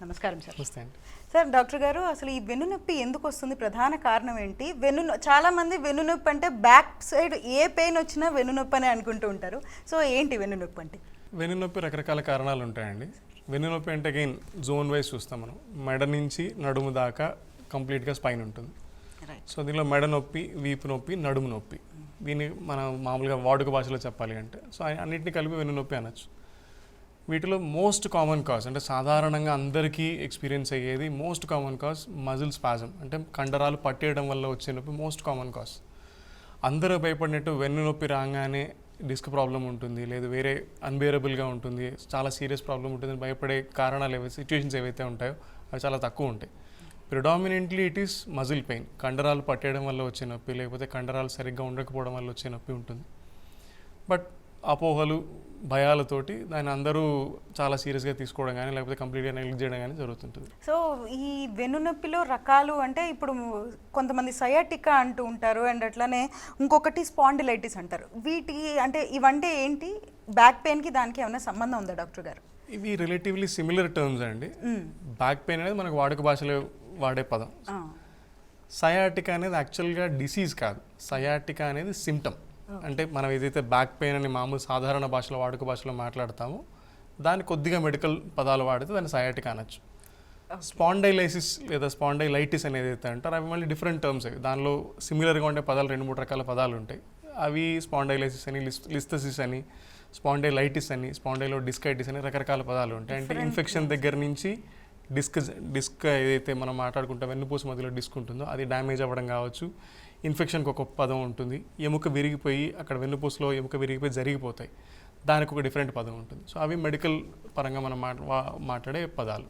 నమస్కారం సార్. నమస్తే అండి. సార్, డాక్టర్ గారు, అసలు ఈ వెన్నునొప్పి ఎందుకు వస్తుంది? ప్రధాన కారణం ఏంటి? చాలా మంది వెన్నునొప్పి అంటే బ్యాక్ సైడ్ ఏ పెయిన్ వచ్చినా వెన్నునొప్పి అని అనుకుంటూ ఉంటారు. సో ఏంటి వెన్నునొప్పి అంటే? వెన్నునొప్పి రకరకాల కారణాలు ఉంటాయండి. వెన్నునొప్పి అంటే అగైన్ జోన్ వైజ్ చూస్తాం మనం. మెడ నుంచి నడుము దాకా కంప్లీట్గా స్పైన్ ఉంటుంది. సో దీనిలో మెడ నొప్పి, వీపు నొప్పి, నడుము నొప్పి, దీన్ని మనం మామూలుగా వాడుక భాషలో చెప్పాలి అంటే సో అన్నింటినీ కలిపి వెన్నునొప్పి అనొచ్చు. వీటిలో మోస్ట్ కామన్ కాజ్ అంటే సాధారణంగా అందరికీ ఎక్స్పీరియన్స్ అయ్యేది most common cause muscle spasm, అంటే కండరాలు పట్టేయడం వల్ల వచ్చే నొప్పి మోస్ట్ కామన్ కాజ్. అందరూ భయపడినట్టు వెన్నునొప్పి రాగానే డిస్క్ ప్రాబ్లం ఉంటుంది, లేదు వేరే అన్బేరబుల్గా ఉంటుంది, చాలా సీరియస్ ప్రాబ్లం ఉంటుంది, భయపడే కారణాలు సిచ్యువేషన్స్ ఏవైతే ఉంటాయో అవి చాలా తక్కువ ఉంటాయి. Predominantly it is muscle pain, కండరాలు పట్టేయడం వల్ల వచ్చే నొప్పి, లేకపోతే కండరాలు సరిగ్గా ఉండకపోవడం వల్ల వచ్చే నొప్పి ఉంటుంది. బట్ అపోహలు, భయాలతోటి దాన్ని అందరూ చాలా సీరియస్గా తీసుకోవడం కానీ లేకపోతే కంప్లీట్గా నెగ్లెక్ట్ చేయడం కానీ జరుగుతుంటుంది. సో ఈ వెన్నునొప్పిలో రకాలు అంటే ఇప్పుడు కొంతమంది సయాటికా అంటూ ఉంటారు, అండ్ అట్లానే ఇంకొకటి స్పాండిలైటిస్ అంటారు. ఇవంటే ఏంటి? బ్యాక్ పెయిన్కి దానికి ఏమైనా సంబంధం ఉందా డాక్టర్ గారు? ఇవి రిలేటివ్లీ సిమిలర్ టర్మ్స్ అండి. బ్యాక్ పెయిన్ అనేది మనకు వాడుక భాషలో వాడే పదం. సయాటికా అనేది యాక్చువల్గా డిసీజ్ కాదు. సయాటికా అనేది సిమ్టమ్. అంటే మనం ఏదైతే బ్యాక్ పెయిన్ అని మామూలు సాధారణ భాషలో వాడుక భాషలో మాట్లాడతామో దాన్ని కొద్దిగా మెడికల్ పదాలు వాడితే దాన్ని సయాటికా అనొచ్చు. స్పాండైలైసిస్ లేదా స్పాండైలైటిస్ అనేది ఏదైతే అంటారో అవి మళ్ళీ డిఫరెంట్ టర్మ్స్. అవి దానిలో సిమిలర్గా ఉండే పదాలు 2-3 రకాల పదాలు ఉంటాయి. అవి స్పాండైలైసిస్ అని, లిస్థసిస్ అని, స్పాండైలైటిస్ అని, స్పాండైలో డిస్కైటిస్ అని రకరకాల పదాలు ఉంటాయి. అంటే ఇన్ఫెక్షన్ దగ్గర నుంచి డిస్క్ ఏదైతే మనం మాట్లాడుకుంటాం వెన్నుపూస మధ్యలో డిస్క్ ఉంటుందో అది డ్యామేజ్ అవ్వడం కావచ్చు. ఇన్ఫెక్షన్కి ఒక పదం ఉంటుంది. ఎముక విరిగిపోయి అక్కడ వెన్నుపూసలో ఎముక విరిగిపోయి జరిగిపోతాయి, దానికి ఒక డిఫరెంట్ పదం ఉంటుంది. సో అవి మెడికల్ పరంగా మనం మాట్లాడే పదాలు.